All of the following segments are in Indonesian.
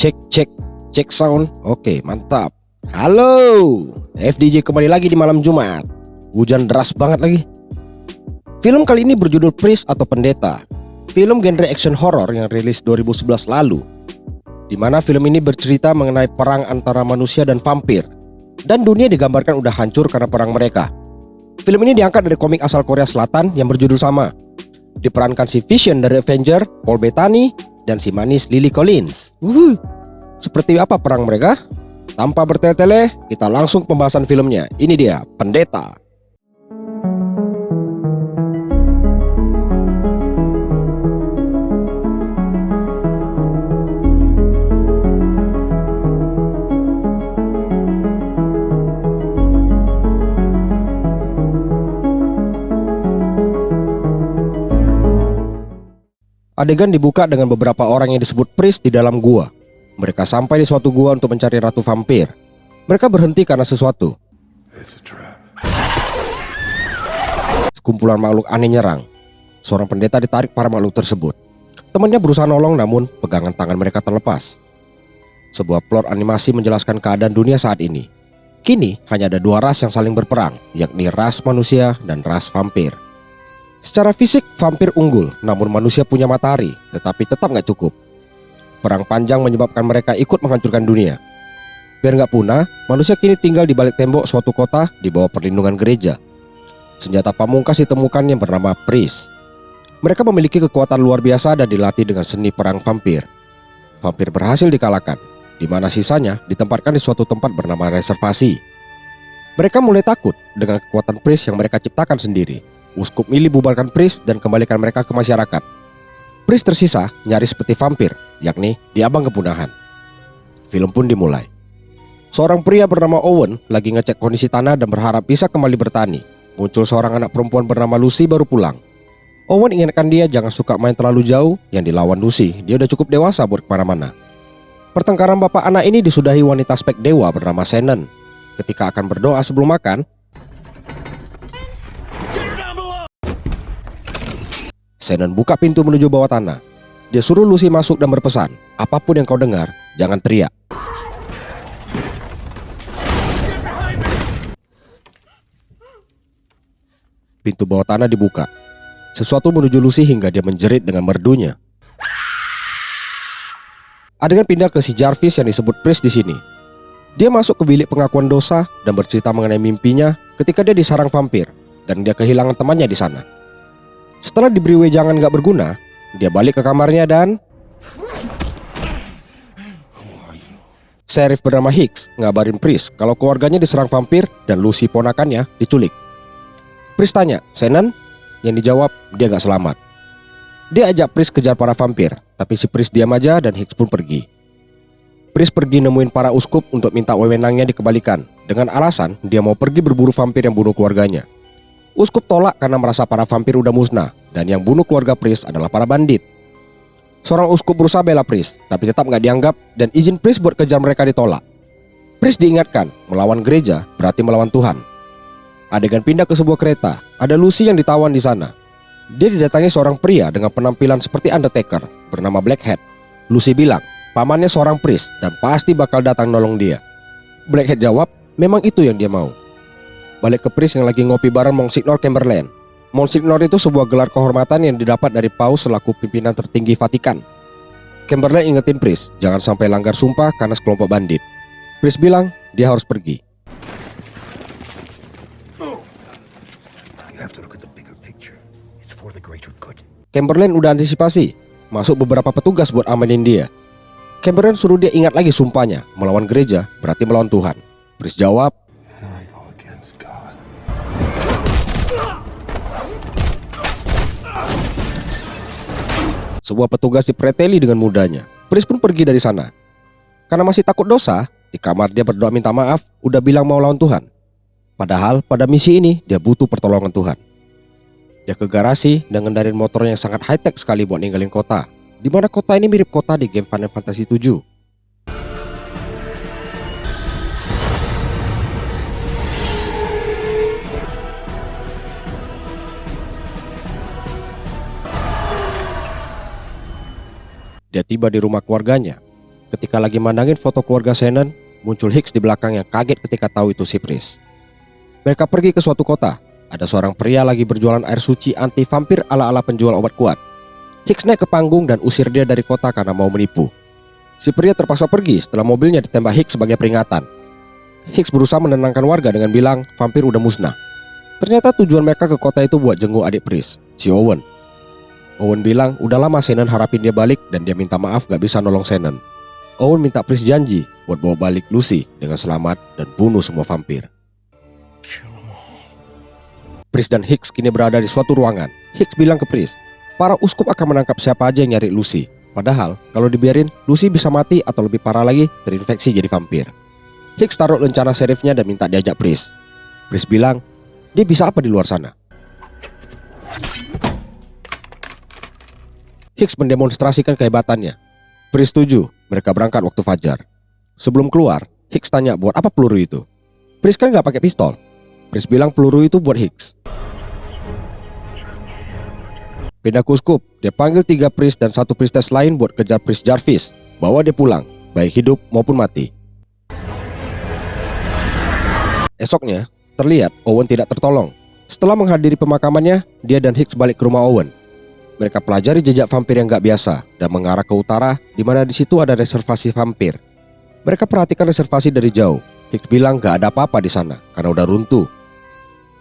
Cek sound. Oke, mantap. Halo, FDJ kembali lagi di malam Jumat. Hujan deras banget lagi. Film kali ini berjudul Priest atau Pendeta. Film genre action horror yang rilis 2011 lalu. Di mana film ini bercerita mengenai perang antara manusia dan vampir. Dan dunia digambarkan udah hancur karena perang mereka. Film ini diangkat dari komik asal Korea Selatan yang berjudul sama. Diperankan si Vision dari Avenger, Paul Bettany, dan si manis Lily Collins. Seperti apa perang mereka? Tanpa bertele-tele, kita langsung ke pembahasan filmnya. Ini dia, Pendeta. Adegan dibuka dengan beberapa orang yang disebut priest di dalam gua. Mereka sampai di suatu gua untuk mencari ratu vampir. Mereka berhenti karena sesuatu. Sekumpulan makhluk aneh nyerang. Seorang pendeta ditarik para makhluk tersebut. Temannya berusaha nolong namun pegangan tangan mereka terlepas. Sebuah plot animasi menjelaskan keadaan dunia saat ini. Kini hanya ada dua ras yang saling berperang, yakni ras manusia dan ras vampir. Secara fisik vampir unggul, namun manusia punya matahari, tetapi tetap nggak cukup. Perang panjang menyebabkan mereka ikut menghancurkan dunia. Biar nggak punah, manusia kini tinggal di balik tembok suatu kota di bawah perlindungan gereja. Senjata pamungkas ditemukan yang bernama Priest. Mereka memiliki kekuatan luar biasa dan dilatih dengan seni perang vampir. Vampir berhasil dikalahkan, di mana sisanya ditempatkan di suatu tempat bernama reservasi. Mereka mulai takut dengan kekuatan Priest yang mereka ciptakan sendiri. Uskup milih bubarkan Priest dan kembalikan mereka ke masyarakat. Priest tersisa nyaris seperti vampir, yakni diambang kepunahan. Film pun dimulai. Seorang pria bernama Owen lagi ngecek kondisi tanah dan berharap bisa kembali bertani. Muncul seorang anak perempuan bernama Lucy baru pulang. Owen ingatkan dia jangan suka main terlalu jauh. Yang dilawan Lucy, dia udah cukup dewasa buat kemana-mana. Pertengkaran bapak anak ini disudahi wanita spek dewa bernama Shannon. Ketika akan berdoa sebelum makan, Shannon buka pintu menuju bawah tanah. Dia suruh Lucy masuk dan berpesan, apapun yang kau dengar, jangan teriak. Pintu bawah tanah dibuka. Sesuatu menuju Lucy hingga dia menjerit dengan merdunya. Adegan pindah ke si Jarvis yang disebut Priest di sini. Dia masuk ke bilik pengakuan dosa dan bercerita mengenai mimpinya ketika dia diserang vampir dan dia kehilangan temannya di sana. Setelah diberi wejangan gak berguna, dia balik ke kamarnya dan Sheriff bernama Hicks ngabarin Priest kalau keluarganya diserang vampir dan Lucy ponakannya diculik. Priest tanya, Shannon? Yang dijawab, dia gak selamat. Dia ajak Priest kejar para vampir, tapi si Priest diam aja dan Hicks pun pergi. Priest pergi nemuin para uskup untuk minta wewenangnya dikembalikan, dengan alasan dia mau pergi berburu vampir yang bunuh keluarganya. Uskup tolak karena merasa para vampir udah musnah dan yang bunuh keluarga Priest adalah para bandit. Seorang uskup berusaha bela Priest, tapi tetap nggak dianggap dan izin Priest buat kejar mereka ditolak. Priest diingatkan, melawan gereja berarti melawan Tuhan. Adegan pindah ke sebuah kereta, ada Lucy yang ditawan di sana. Dia didatangi seorang pria dengan penampilan seperti Undertaker bernama Blackhead. Lucy bilang, pamannya seorang Priest dan pasti bakal datang nolong dia. Blackhead jawab, memang itu yang dia mau. Balik ke Priest yang lagi ngopi bareng Monsignor Chamberlain. Monsignor itu sebuah gelar kehormatan yang didapat dari Paus selaku pimpinan tertinggi Vatikan. Chamberlain ingetin Priest jangan sampai langgar sumpah karena sekelompok bandit. Priest bilang dia harus pergi. Chamberlain udah antisipasi, masuk beberapa petugas buat amanin dia. Chamberlain suruh dia ingat lagi sumpahnya, melawan gereja berarti melawan Tuhan. Priest jawab, sebuah petugas dipreteli dengan mudahnya. Priest pun pergi dari sana. Karena masih takut dosa, di kamar dia berdoa minta maaf, udah bilang mau lawan Tuhan. Padahal pada misi ini dia butuh pertolongan Tuhan. Dia ke garasi dan ngendarin motor yang sangat high-tech sekali buat ninggalin kota. Di mana kota ini mirip kota di game Final Fantasy 7. Dia tiba di rumah keluarganya. Ketika lagi mandangin foto keluarga Shannon, muncul Hicks di belakang yang kaget ketika tahu itu si Pris. Mereka pergi ke suatu kota. Ada seorang pria lagi berjualan air suci anti vampir ala-ala penjual obat kuat. Hicks naik ke panggung dan usir dia dari kota karena mau menipu. Si pria terpaksa pergi setelah mobilnya ditembak Hicks sebagai peringatan. Hicks berusaha menenangkan warga dengan bilang vampir udah musnah. Ternyata tujuan mereka ke kota itu buat jenguk adik Pris, si Owen. Owen bilang udah lama Shannon harapin dia balik dan dia minta maaf gak bisa nolong Shannon. Owen minta Pris janji buat bawa balik Lucy dengan selamat dan bunuh semua vampir. Pris dan Hicks kini berada di suatu ruangan. Hicks bilang ke Pris, para uskup akan menangkap siapa aja yang nyari Lucy. Padahal kalau dibiarin, Lucy bisa mati atau lebih parah lagi terinfeksi jadi vampir. Hicks taruh lencana serifnya dan minta diajak Pris. Pris bilang, dia bisa apa di luar sana? Hicks mendemonstrasikan kehebatannya. Pris setuju, mereka berangkat waktu fajar. Sebelum keluar, Hicks tanya buat apa peluru itu. Pris kan gak pakai pistol. Pris bilang peluru itu buat Hicks. Pindah ke uskup, dia panggil 3 Pris dan 1 Priestess lain buat kejar Pris Jarvis, bawa dia pulang, baik hidup maupun mati. Esoknya, terlihat Owen tidak tertolong. Setelah menghadiri pemakamannya, dia dan Hicks balik ke rumah Owen. Mereka pelajari jejak vampir yang gak biasa dan mengarah ke utara, di mana di situ ada reservasi vampir. Mereka perhatikan reservasi dari jauh. Hicks bilang gak ada apa-apa di sana karena udah runtuh.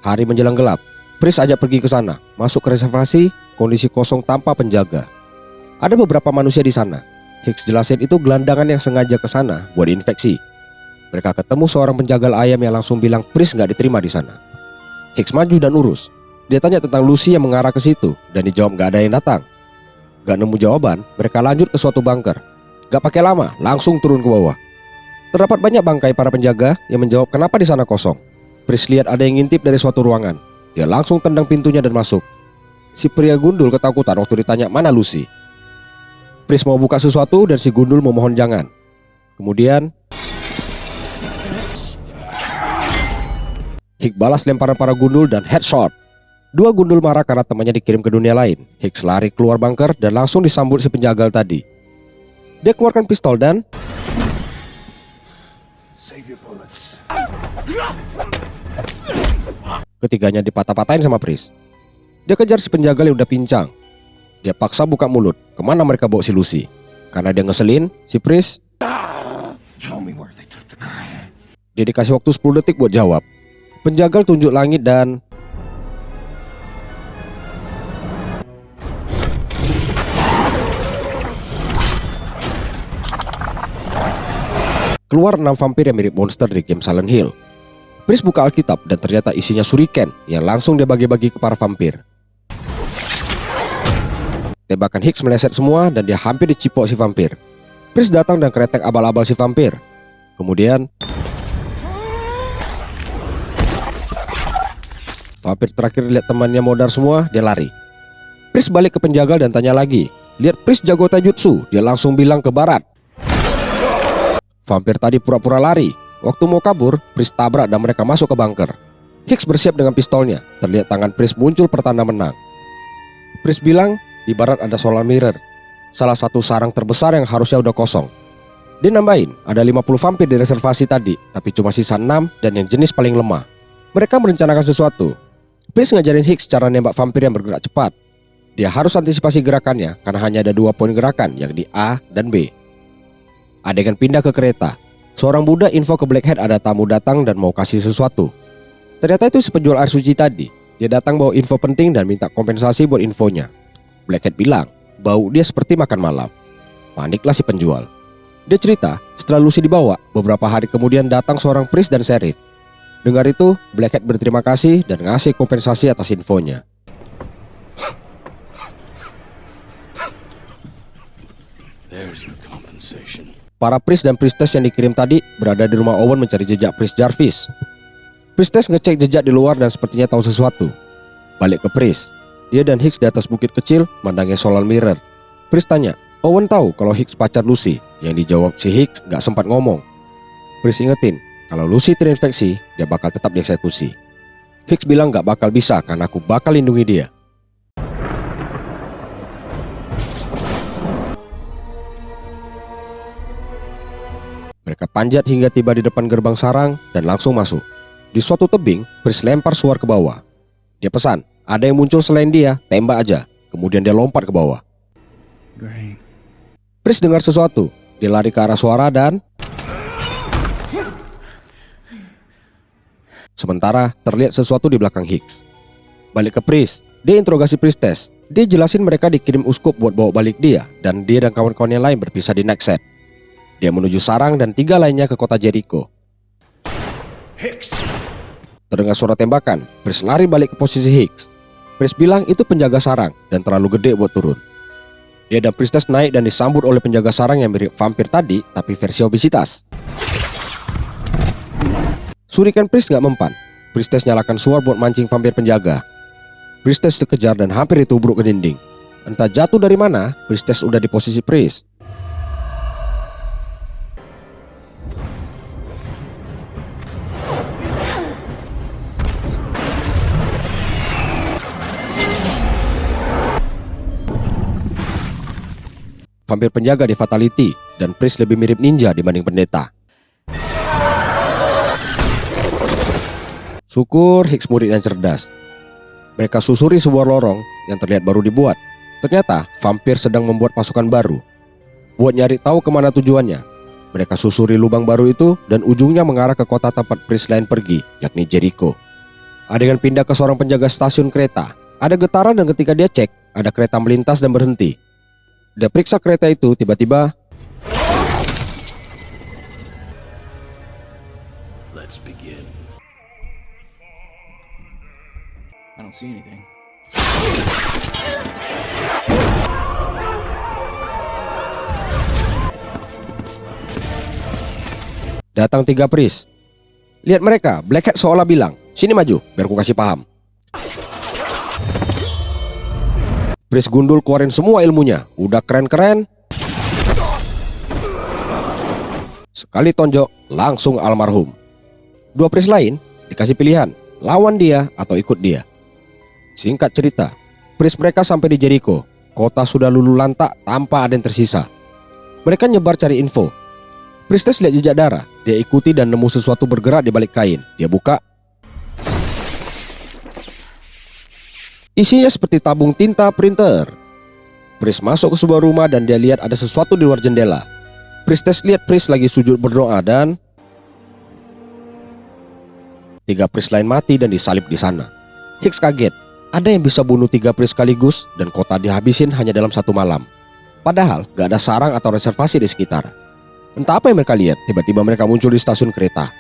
Hari menjelang gelap, Pris ajak pergi ke sana. Masuk ke reservasi, kondisi kosong tanpa penjaga. Ada beberapa manusia di sana. Hicks jelasin itu gelandangan yang sengaja ke sana buat infeksi. Mereka ketemu seorang penjagal ayam yang langsung bilang Pris gak diterima di sana. Hicks maju dan urus. Dia tanya tentang Lucy yang mengarah ke situ dan dijawab gak ada yang datang. Gak nemu jawaban, mereka lanjut ke suatu bunker. Gak pakai lama, langsung turun ke bawah. Terdapat banyak bangkai para penjaga yang menjawab kenapa di sana kosong. Pris lihat ada yang ngintip dari suatu ruangan. Dia langsung tendang pintunya dan masuk. Si pria gundul ketakutan waktu ditanya mana Lucy. Pris mau buka sesuatu dan si gundul memohon jangan. Kemudian Hicks balas lemparan para gundul dan headshot. 2 gundul marah karena temannya dikirim ke dunia lain. Hicks lari keluar bunker dan langsung disambut si penjagal tadi. Dia keluarkan pistol dan ketiganya dipatah-patahin sama Pris. Dia kejar si penjagal yang udah pincang. Dia paksa buka mulut kemana mereka bawa si Lucy. Karena dia ngeselin, si Pris dia dikasih waktu 10 detik buat jawab. Penjagal tunjuk langit dan keluar 6 vampir yang mirip monster di game Silent Hill. Pris buka Alkitab dan ternyata isinya shuriken yang langsung dia bagi-bagi ke para vampir. Tembakan Hicks meleset semua dan dia hampir dicipok si vampir. Pris datang dan kretek abal-abal si vampir. Kemudian vampir terakhir lihat temannya modar semua, dia lari. Pris balik ke penjagal dan tanya lagi. Lihat Pris jago taijutsu, dia langsung bilang ke barat. Vampir tadi pura-pura lari. Waktu mau kabur, Pris tabrak dan mereka masuk ke bunker. Hicks bersiap dengan pistolnya. Terlihat tangan Pris muncul pertanda menang. Pris bilang di barat ada solar mirror, salah satu sarang terbesar yang harusnya udah kosong. Dia nambahin ada 50 vampir di reservasi tadi, tapi cuma sisa 6 dan yang jenis paling lemah. Mereka merencanakan sesuatu. Pris ngajarin Hicks cara nembak vampir yang bergerak cepat. Dia harus antisipasi gerakannya karena hanya ada 2 poin gerakan, yakni A dan B. Adegan pindah ke kereta. Seorang Buddha info ke Blackhead ada tamu datang dan mau kasih sesuatu. Ternyata itu si penjual air suci tadi. Dia datang bawa info penting dan minta kompensasi buat infonya. Blackhead bilang, bau dia seperti makan malam. Paniklah si penjual. Dia cerita, setelah Lucy dibawa, beberapa hari kemudian datang seorang priest dan sheriff. Dengar itu, Blackhead berterima kasih dan ngasih kompensasi atas infonya. There's your compensation. Para priest dan priestess yang dikirim tadi berada di rumah Owen mencari jejak Priest Jarvis. Priestess ngecek jejak di luar dan sepertinya tahu sesuatu. Balik ke Priest. Dia dan Hicks di atas bukit kecil mandangnya solar mirror. Priest tanya, Owen tahu kalau Hicks pacar Lucy? Yang dijawab si Hicks gak sempat ngomong. Priest ingetin, kalau Lucy terinfeksi, dia bakal tetap dieksekusi. Hicks bilang gak bakal bisa karena aku bakal lindungi dia. Mereka panjat hingga tiba di depan gerbang sarang dan langsung masuk. Di suatu tebing, Priest lempar suar ke bawah. Dia pesan, ada yang muncul selain dia, tembak aja. Kemudian dia lompat ke bawah. Great. Priest dengar sesuatu. Dia lari ke arah suara dan sementara terlihat sesuatu di belakang Higgs. Balik ke Priest, dia interogasi Priestess. Dia jelasin mereka dikirim uskup buat bawa balik dia, dan dia dan kawan-kawan yang lain berpisah di next set. Dia menuju sarang dan 3 lainnya ke kota Jericho. Hicks! Terdengar suara tembakan, Priest lari balik ke posisi Higgs. Priest bilang itu penjaga sarang dan terlalu gede buat turun. Dia dan Priestess naik dan disambut oleh penjaga sarang yang mirip vampir tadi, tapi versi obesitas. Surikan Priest gak mempan. Priestess nyalakan suar buat mancing vampir penjaga. Priestess dikejar dan hampir ditubruk ke dinding. Entah jatuh dari mana, Priestess udah di posisi Priest. Vampir penjaga di fatality dan Priest lebih mirip ninja dibanding pendeta. Syukur Higgs murid yang cerdas. Mereka susuri sebuah lorong yang terlihat baru dibuat. Ternyata vampir sedang membuat pasukan baru. Buat nyari tahu kemana tujuannya, mereka susuri lubang baru itu dan ujungnya mengarah ke kota tempat Priest lain pergi, yakni Jericho. Adegan pindah ke seorang penjaga stasiun kereta. Ada getaran dan ketika dia cek, ada kereta melintas dan berhenti. Dia periksa kereta itu, tiba-tiba Let's begin. I don't see anything. datang 3 Priest. Lihat mereka, Blackhead seolah bilang, sini maju, biar ku kasih paham. Priest gundul keluarin semua ilmunya, udah keren-keren. Sekali tonjok, langsung almarhum. 2 Priest lain dikasih pilihan, lawan dia atau ikut dia. Singkat cerita, Priest mereka sampai di Jericho. Kota sudah luluh lantak tanpa ada yang tersisa. Mereka nyebar cari info. Priestess lihat jejak darah. Dia ikuti dan nemu sesuatu bergerak di balik kain. Dia buka. Isinya seperti tabung tinta printer. Priest masuk ke sebuah rumah dan dia lihat ada sesuatu di luar jendela. Priestess lihat Priest lagi sujud berdoa dan 3 Priest lain mati dan disalib di sana. Higgs kaget. Ada yang bisa bunuh 3 Priest sekaligus dan kota dihabisin hanya dalam 1 malam. Padahal gak ada sarang atau reservasi di sekitar. Entah apa yang mereka lihat, tiba-tiba mereka muncul di stasiun kereta.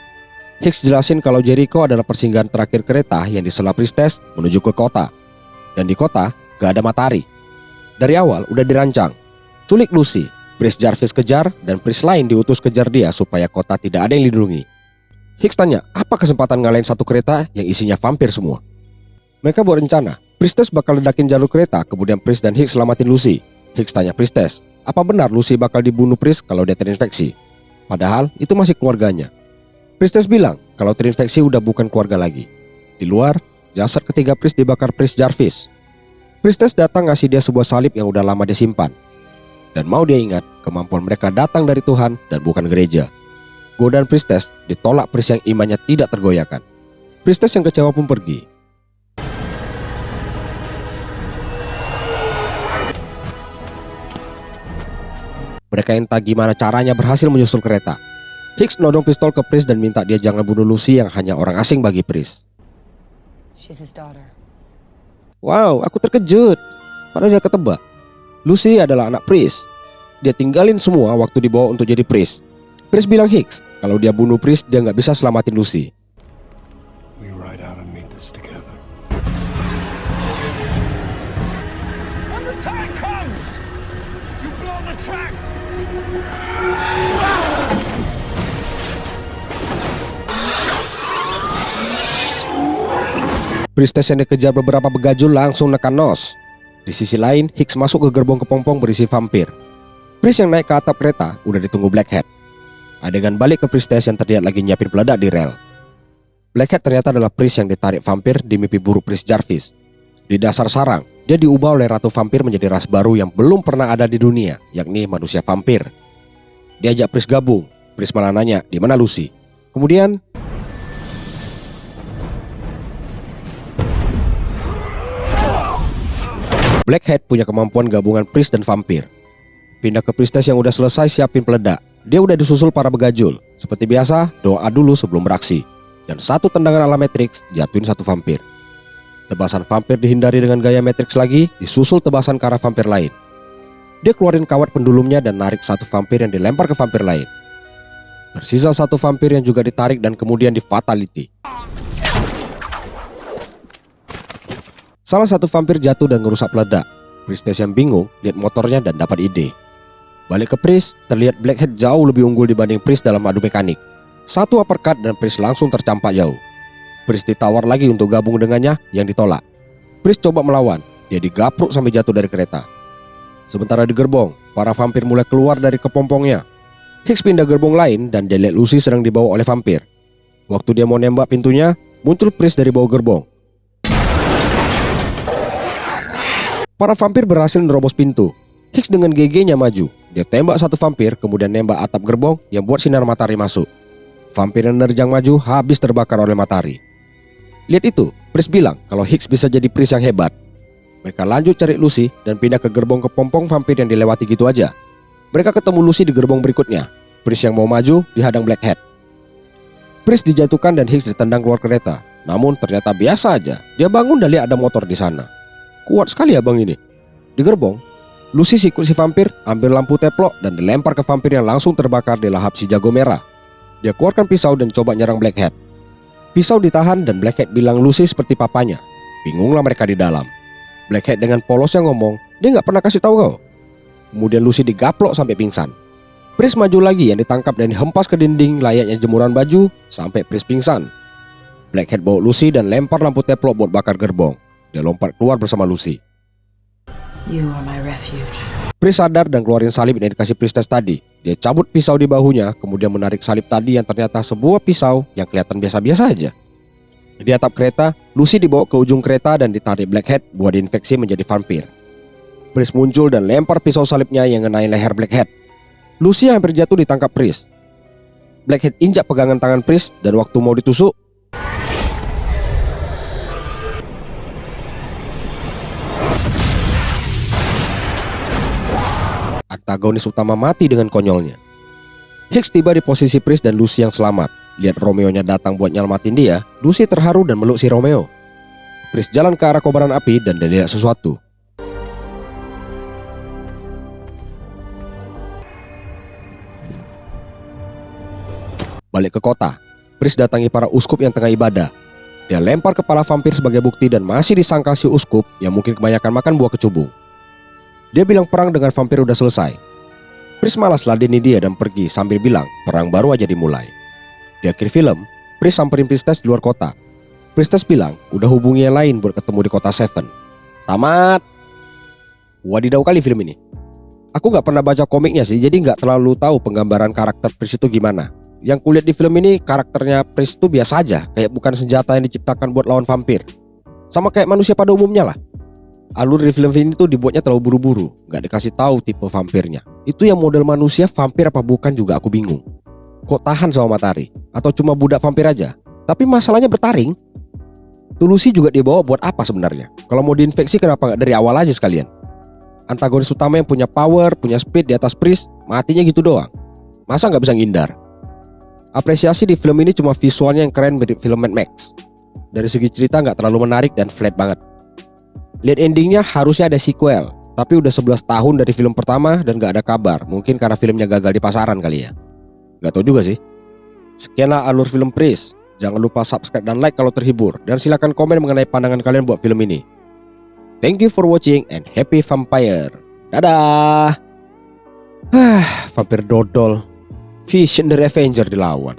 Higgs jelasin kalau Jericho adalah persinggahan terakhir kereta yang disela Priestess menuju ke kota. Dan di kota gak ada matahari. Dari awal udah dirancang, culik Lucy, Priest Jarvis kejar, dan Priest lain diutus kejar dia supaya kota tidak ada yang dilindungi. Higgs tanya, apa kesempatan ngalahin satu kereta yang isinya vampir semua? Mereka buat rencana, Priestess bakal ledakin jalur kereta, kemudian Priest dan Higgs selamatin Lucy. Higgs tanya Priestess, apa benar Lucy bakal dibunuh Priest kalau dia terinfeksi? Padahal itu masih keluarganya. Priestess bilang kalau terinfeksi udah bukan keluarga lagi. Di luar, jasad ketiga Priest dibakar Priest Jarvis. Priestess datang ngasih dia sebuah salib yang udah lama dia simpan. Dan mau dia ingat, kemampuan mereka datang dari Tuhan dan bukan gereja. Godaan Priestess ditolak Priest yang imannya tidak tergoyahkan. Priestess yang kecewa pun pergi. Mereka entah gimana caranya berhasil menyusul kereta. Higgs nodong pistol ke Priest dan minta dia jangan bunuh Lucy yang hanya orang asing bagi Priest. She's his daughter. Wow, aku terkejut. Padahal dia ketebak. Lucy adalah anak Priest. Dia tinggalin semua waktu dibawa untuk jadi Priest. Priest bilang Higgs, kalau dia bunuh Priest dia nggak bisa selamatin Lucy. We ride out and meet this together. When the time comes, you blow the track. Priestess yang dikejar beberapa begajul langsung nekan nos. Di sisi lain, Higgs masuk ke gerbong kepompong berisi vampir. Priest yang naik ke atap kereta udah ditunggu Blackhead. Adegan balik ke Priestess yang terlihat lagi nyiapin peledak di rel. Blackhead ternyata adalah Priest yang ditarik vampir di mimpi buruk Priest Jarvis. Di dasar sarang, dia diubah oleh ratu vampir menjadi ras baru yang belum pernah ada di dunia, yakni manusia vampir. Diajak Priest gabung. Priest malah nanya, di mana Lucy? Kemudian Blackhead punya kemampuan gabungan priest dan vampir. Pindah ke priestess yang udah selesai siapin peledak. Dia udah disusul para begajul. Seperti biasa, doa dulu sebelum beraksi. Dan satu tendangan ala Matrix jatuhin satu vampir. Tebasan vampir dihindari dengan gaya Matrix lagi, disusul tebasan ke arah vampir lain. Dia keluarin kawat pendulumnya dan narik satu vampir yang dilempar ke vampir lain. Tersisa satu vampir yang juga ditarik dan kemudian di fatality. Salah satu vampir jatuh dan ngerusak peledak. Priestess yang bingung lihat motornya dan dapat ide. Balik ke Priest, terlihat Blackhead jauh lebih unggul dibanding Priest dalam adu mekanik. Satu uppercut dan Priest langsung tercampak jauh. Priest ditawar lagi untuk gabung dengannya, yang ditolak. Priest coba melawan, dia digapruk sampai jatuh dari kereta. Sementara di gerbong, para vampir mulai keluar dari kepompongnya. Hicks pindah gerbong lain dan dia lihat Lucy sedang dibawa oleh vampir. Waktu dia mau nembak pintunya, muncul Priest dari bawah gerbong. Para vampir berhasil nerobos pintu. Hicks dengan GG-nya maju. Dia tembak satu vampir, kemudian nembak atap gerbong yang buat sinar matahari masuk. Vampir yang nerjang maju habis terbakar oleh matahari. Lihat itu, Priest bilang kalau Hicks bisa jadi Priest yang hebat. Mereka lanjut cari Lucy dan pindah ke gerbong kepompong vampir yang dilewati gitu aja. Mereka ketemu Lucy di gerbong berikutnya. Priest yang mau maju dihadang Blackhead. Priest dijatuhkan dan Hicks ditendang keluar kereta. Namun ternyata biasa aja. Dia bangun dan lihat ada motor di sana. Kuat sekali abang ini. Di gerbong, Lucy sikut si vampir, ambil lampu teplok dan dilempar ke vampir yang langsung terbakar di lahap si jago merah. Dia keluarkan pisau dan coba nyerang Blackhead. Pisau ditahan dan Blackhead bilang Lucy seperti papanya. Bingunglah mereka di dalam. Blackhead dengan polosnya ngomong, dia nggak pernah kasih tahu kau. Kemudian Lucy digaplok sampai pingsan. Priest maju lagi yang ditangkap dan dihempas ke dinding layaknya jemuran baju sampai Priest pingsan. Blackhead bawa Lucy dan lempar lampu teplok buat bakar gerbong. Dia lompat keluar bersama Lucy. You are my refuge. Priest sadar dan keluarin salib yang dikasih priestess tadi. Dia cabut pisau di bahunya, kemudian menarik salib tadi yang ternyata sebuah pisau yang kelihatan biasa-biasa aja. Di atap kereta, Lucy dibawa ke ujung kereta dan ditarik Blackhead buat diinfeksi menjadi vampir. Priest muncul dan lempar pisau salibnya yang ngenain leher Blackhead. Lucy yang hampir jatuh ditangkap Priest. Blackhead injak pegangan tangan Priest dan waktu mau ditusuk, antagonis utama mati dengan konyolnya. Hicks tiba di posisi Priest dan Lucy yang selamat. Lihat Romeo-nya datang buat nyelamatin dia, Lucy terharu dan meluk si Romeo. Priest jalan ke arah kobaran api dan dia lihat sesuatu. Balik ke kota, Priest datangi para uskup yang tengah ibadah. Dia lempar kepala vampir sebagai bukti dan masih disangka si uskup yang mungkin kebanyakan makan buah kecubung. Dia bilang perang dengan vampir udah selesai. Priest malas ladeni dia dan pergi sambil bilang perang baru aja dimulai. Di akhir film, Priest samperin Priestess di luar kota. Priestess bilang udah hubungi yang lain buat ketemu di kota Seven. Tamat. Wadidaw kali film ini. Aku gak pernah baca komiknya sih, jadi gak terlalu tahu penggambaran karakter Priest itu gimana. Yang kulihat di film ini karakternya Priest itu biasa aja, kayak bukan senjata yang diciptakan buat lawan vampir. Sama kayak manusia pada umumnya lah. Alur di film ini tuh dibuatnya terlalu buru-buru, gak dikasih tahu tipe vampirnya. Itu yang model manusia vampir apa bukan juga aku bingung. Kok tahan sama matahari? Atau cuma budak vampir aja? Tapi masalahnya bertaring. Lucy juga dibawa buat apa sebenarnya? Kalau mau diinfeksi kenapa gak dari awal aja sekalian? Antagonis utama yang punya power, punya speed di atas Priest, matinya gitu doang. Masa gak bisa ngindar? Apresiasi di film ini cuma visualnya yang keren mirip film Mad Max. Dari segi cerita gak terlalu menarik dan flat banget. Lihat endingnya harusnya ada sequel, tapi udah 11 tahun dari film pertama dan gak ada kabar. Mungkin karena filmnya gagal di pasaran kali ya. Gak tahu juga sih. Sekianlah alur film Priest. Jangan lupa subscribe dan like kalau terhibur. Dan silakan komen mengenai pandangan kalian buat film ini. Thank you for watching and happy vampire. Dadah. Vampir dodol. Vision the Avenger dilawan.